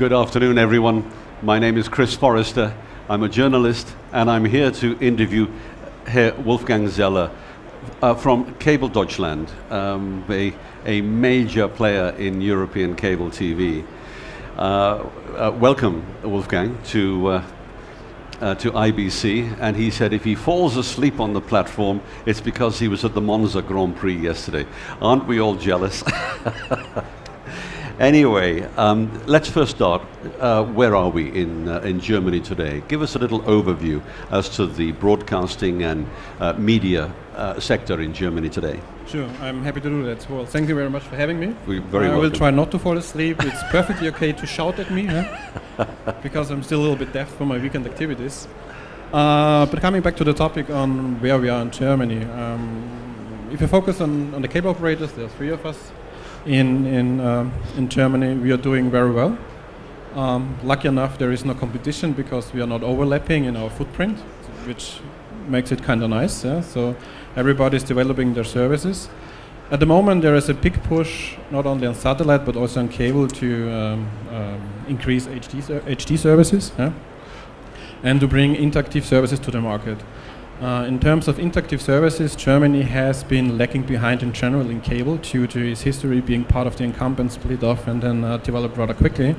Good afternoon, everyone. My name is Chris Forrester. I'm a journalist, and I'm here to interview Herr Wolfgang Zeller from Kabel Deutschland, a major player in European cable TV. Welcome, Wolfgang, to IBC, and he said if he falls asleep on the platform, it's because he was at the Monza Grand Prix yesterday. Aren't we all jealous? Anyway, let's first start. Where are we in Germany today? Give us a little overview as to the broadcasting and media sector in Germany today. Sure, I'm happy to do that. Well, thank you very much for having me. I will try not to fall asleep. It's perfectly okay to shout at me, because I'm still a little bit deaf from my weekend activities. But coming back to the topic on where we are in Germany, if you focus on the cable operators, there are three of us in Germany. We are doing very well. Lucky enough, there is no competition because we are not overlapping in our footprint, which makes it kind of nice. Yeah? So everybody is developing their services. At the moment, there is a big push, not only on satellite but also on cable, to increase HD services, and to bring interactive services to the market. In terms of interactive services, Germany has been lagging behind in general in cable due to its history being part of the incumbent, split off, and then developed rather quickly.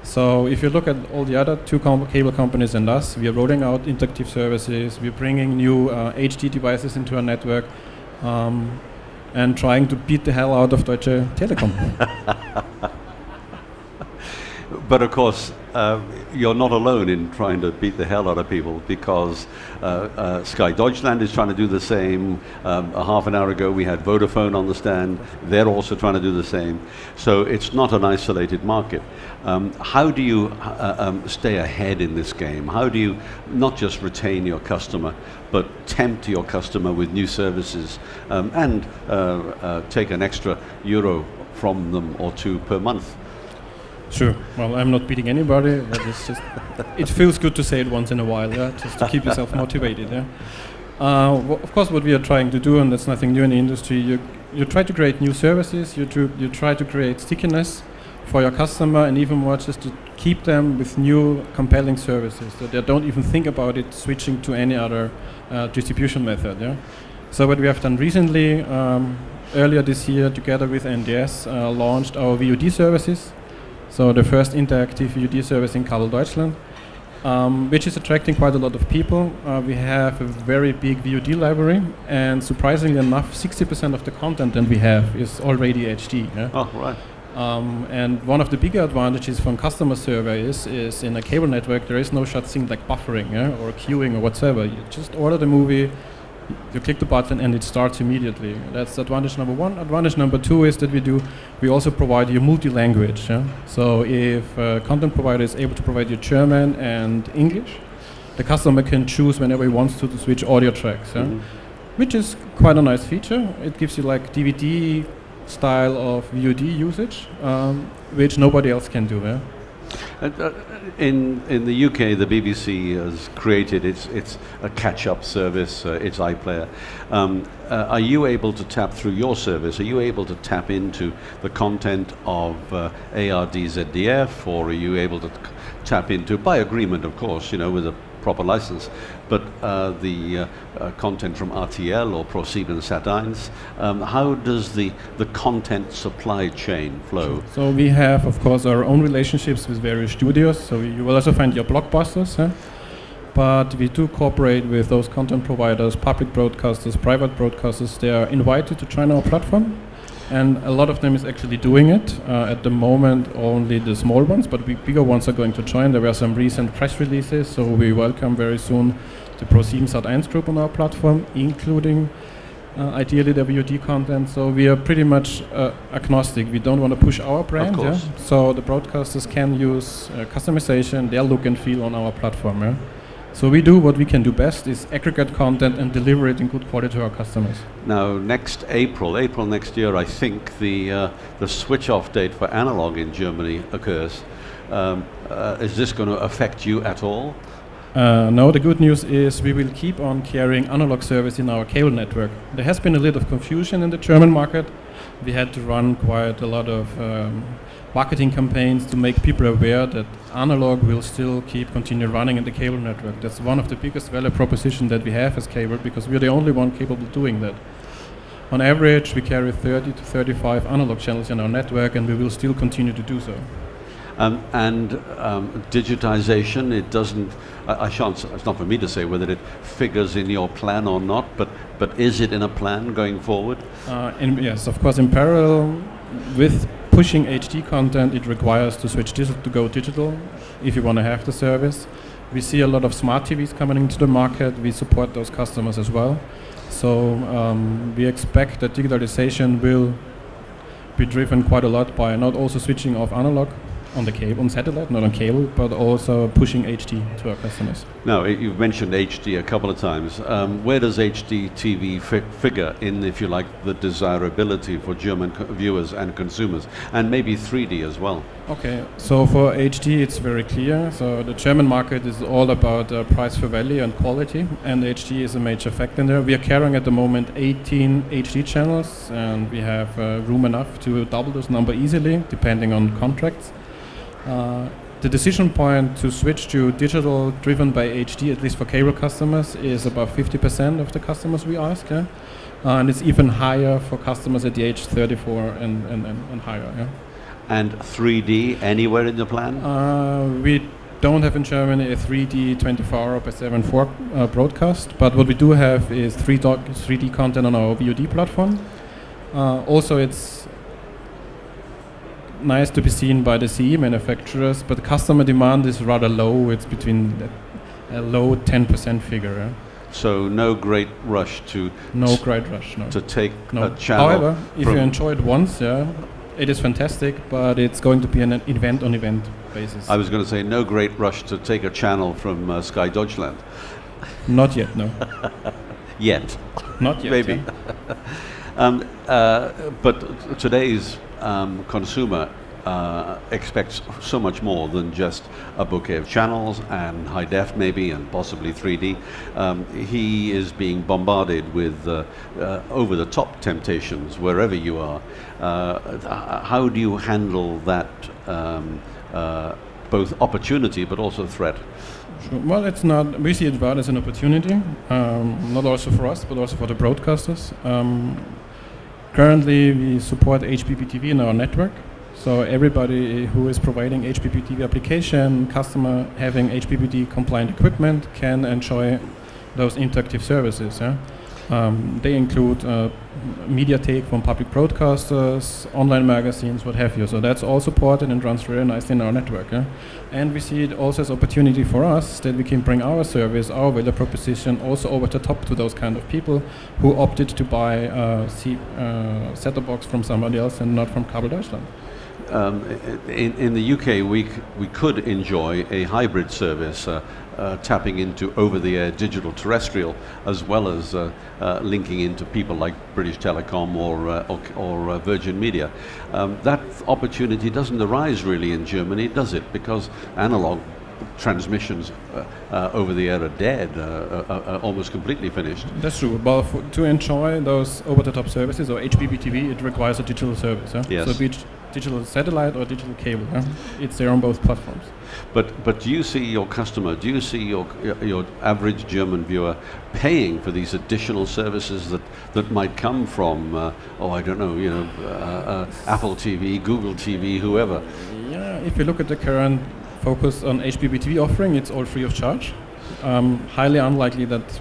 So if you look at all the other two cable companies and us, we are rolling out interactive services, we're bringing new HD devices into our network, and trying to beat the hell out of Deutsche Telekom. But of course, you're not alone in trying to beat the hell out of people, because Sky Deutschland is trying to do the same. A half an hour ago we had Vodafone on the stand. They're also trying to do the same. So it's not an isolated market. How do you stay ahead in this game? How do you not just retain your customer, but tempt your customer with new services, and take an extra euro from them or two per month? Sure. Well, I'm not beating anybody. It's just it feels good to say it once in a while, just to keep yourself motivated. Of course, what we are trying to do, and that's nothing new in the industry, you try to create new services. You try to create stickiness for your customer, and even more just to keep them with new compelling services, that they don't even think about it switching to any other distribution method. So what we have done recently, earlier this year, together with NDS, launched our VOD services. So the first interactive VOD service in Kabel Deutschland, which is attracting quite a lot of people. We have a very big VOD library, and surprisingly enough, 60% of the content that we have is already HD. Oh, right. And one of the bigger advantages from customer survey is in a cable network, there is no such thing like buffering or queuing or whatsoever. You just order the movie, you click the button, and it starts immediately. That's advantage number one. Advantage number two is that we also provide you multi-language. So if a content provider is able to provide you German and English, the customer can choose whenever he wants to switch audio tracks, which is quite a nice feature. It gives you like DVD style of VOD usage, which nobody else can do. In the UK, the BBC has created its a catch-up service, its iPlayer. Are you able to tap through your service? Are you able to tap into the content of ARD-ZDF, or are you able to tap into, by agreement, of course, with a proper license, but the content from RTL or ProSieben Sat.1? How does the content supply chain flow? So we have, of course, our own relationships with various studios. So you will also find your blockbusters, but we do cooperate with those content providers, public broadcasters, private broadcasters. They are invited to join our platform, and a lot of them is actually doing it. At the moment, only the small ones, but bigger ones are going to join. There were some recent press releases, so we welcome very soon the ProSieben Sat.1 group on our platform, including ideally the VOD content. So we are pretty much agnostic. We don't want to push our brand. So the broadcasters can use customization, their look and feel on our platform. So we do what we can do best, is aggregate content and deliver it in good quality to our customers. Now, next April next year, I think the switch-off date for analog in Germany occurs. Is this going to affect you at all? No, the good news is we will keep on carrying analog service in our cable network. There has been a little of confusion in the German market we had to run quite a lot of marketing campaigns to make people aware that analog will still continue running in the cable network. That's one of the biggest value proposition that we have as cable, because we're the only one capable of doing that. On average, we carry 30 to 35 analog channels in our network, and we will still continue to do so. Digitization, it doesn't, I shan't, it's not for me to say whether it figures in your plan or not, but is it in a plan going forward? Yes, of course, in parallel with pushing HD content, it requires to switch to go digital if you want to have the service. We see a lot of smart TVs coming into the market. We support those customers as well. So we expect that digitalization will be driven quite a lot by not also switching off analog on the cable, on satellite, not on cable, but also pushing HD to our customers. Now, you've mentioned HD a couple of times. Where does HD TV figure in, if you like, the desirability for German viewers and consumers, and maybe 3D as well? Okay, so for HD it's very clear. So the German market is all about price for value and quality, and HD is a major factor in there. We are carrying at the moment 18 HD channels, and we have room enough to double this number easily, depending on contracts. The decision point to switch to digital driven by HD, at least for cable customers, is about 50% of the customers we ask, yeah? And it's even higher for customers at the age 34 and higher. Yeah? And 3D anywhere in the plan? We don't have in Germany a 3D 24/7 broadcast, but what we do have is 3D content on our VOD platform. Also, it's nice to be seen by the CE manufacturers, but customer demand is rather low. It's between a low 10% figure. Yeah? So no great rush to no. To take a channel. However, if you enjoy it once, yeah, it is fantastic, but it's going to be an event-on-event basis. I was going to say no great rush to take a channel from Sky Deutschland. Not yet, no. Yet. Not yet. Maybe. Yeah. But today's consumer expects so much more than just a bouquet of channels and high def maybe and possibly 3D. He is being bombarded with over-the-top temptations wherever you are. How do you handle that both opportunity but also threat? Sure. Well, it's not. We see it rather as an opportunity, not also for us, but also for the broadcasters. Currently, we support HBBTV in our network. So everybody who is providing HBBTV application, customer having HBBT compliant equipment, can enjoy those interactive services. Yeah? They include media take from public broadcasters, online magazines, what have you. So that's all supported and runs very nicely in our network. Yeah? And we see it also as opportunity for us that we can bring our service, our value proposition also over the top to those kind of people who opted to buy a set-top box from somebody else and not from Kabel Deutschland. In the UK, we could enjoy a hybrid service tapping into over-the-air digital terrestrial, as well as linking into people like British Telecom or Virgin Media. That opportunity doesn't arise really in Germany, does it? Because analog transmissions over the air are dead, almost completely finished. That's true. But to enjoy those over-the-top services or HBBTV, it requires a digital service. Huh? Yes. So be it digital satellite or digital cable. Huh? It's there on both platforms. But do you see your customer, do you see your average German viewer paying for these additional services that might come from, I don't know, Apple TV, Google TV, whoever? Yeah, if you look at the current focus on HBBTV offering, it's all free of charge. Highly unlikely that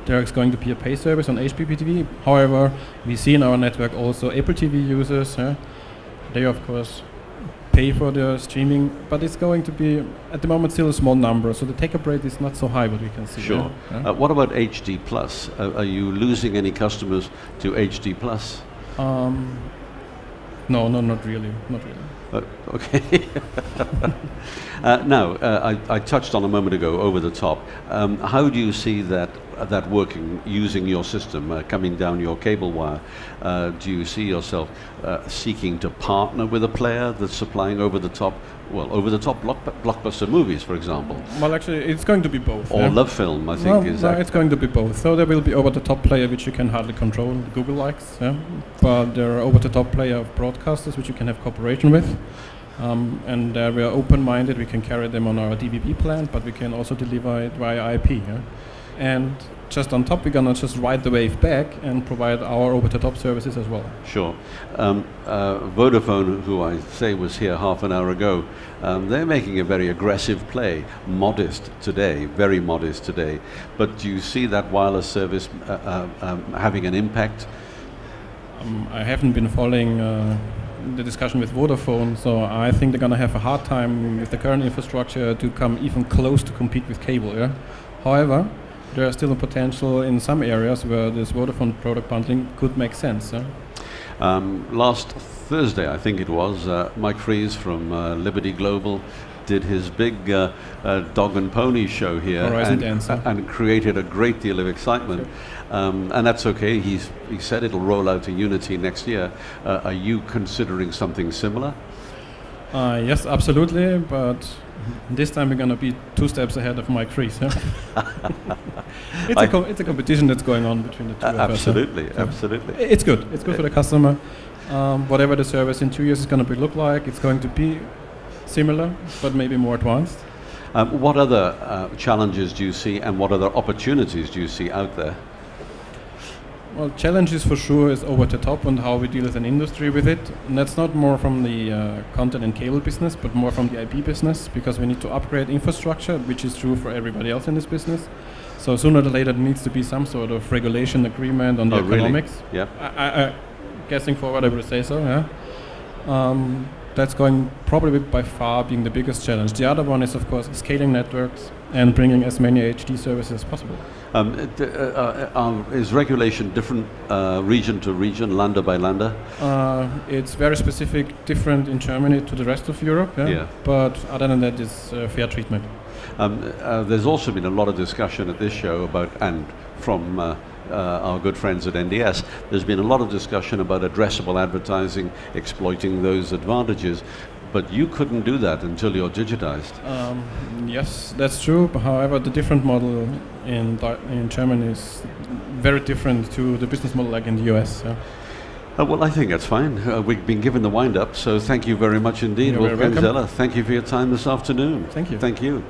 there is going to be a pay service on HBBTV. However, we see in our network also Apple TV users. They of course pay for the streaming, but it's going to be at the moment still a small number. So the take-up rate is not so high, what we can see. Sure. What about HD Plus? Are you losing any customers to HD Plus? No, not really. Okay. Now, I touched on a moment ago over the top. How do you see that working using your system, coming down your cable wire? Do you see yourself seeking to partner with a player that's supplying over the top, well, over-the-top blockbuster movies, for example, Well, actually, it's going to be both. or love film, I think is it's going to be both. So there will be over-the-top player which you can hardly control, Google likes, yeah. But there are over-the-top player of broadcasters which you can have cooperation with. And we are open-minded. We can carry them on our DVB plan, but we can also deliver it via IP. Yeah? And just on top, we're gonna just ride the wave back and provide our over-the-top services as well. Sure. Vodafone, who I say was here half an hour ago, they're making a very aggressive play, modest today, very modest today. But do you see that wireless service having an impact? I haven't been following the discussion with Vodafone, so I think they're gonna have a hard time with the current infrastructure to come even close to compete with cable. Yeah. However, there is still a potential in some areas where this Vodafone product bundling could make sense. Last Thursday, I think it was, Mike Fries from Liberty Global did his big dog and pony show here and created a great deal of excitement. And that's okay. He said it'll roll out to Unity next year. Are you considering something similar? Yes, absolutely, but this time we're going to be 2 steps ahead of Mike Fries. Yeah? It's a competition that's going on between the two of us. Absolutely, absolutely. It's good. It's good for the customer. Whatever the service in 2 years is going to look like, it's going to be similar, but maybe more advanced. What other challenges do you see, and what other opportunities do you see out there? Well, challenges for sure is over the top and how we deal as an industry with it. And that's not more from the content and cable business, but more from the IP business, because we need to upgrade infrastructure, which is true for everybody else in this business. So sooner or later there needs to be some sort of regulation agreement on the economics. Really? Yeah. Guessing forward, I would say so, yeah. That's going probably by far being the biggest challenge. The other one is, of course, scaling networks and bringing as many HD services as possible. Is regulation different region to region, Länder by Länder? It's very specific, different in Germany to the rest of Europe, yeah. But other than that, it's fair treatment. There's also been a lot of discussion at this show about, and from our good friends at NDS, there's been a lot of discussion about addressable advertising, exploiting those advantages, but you couldn't do that until you're digitized. Yes, that's true. But however, the different model in Germany is very different to the business model like in the US. Yeah. Well, I think that's fine. We've been given the wind up, so thank you very much indeed, Wolfgang Zeller. Thank you for your time this afternoon. Thank you. Thank you.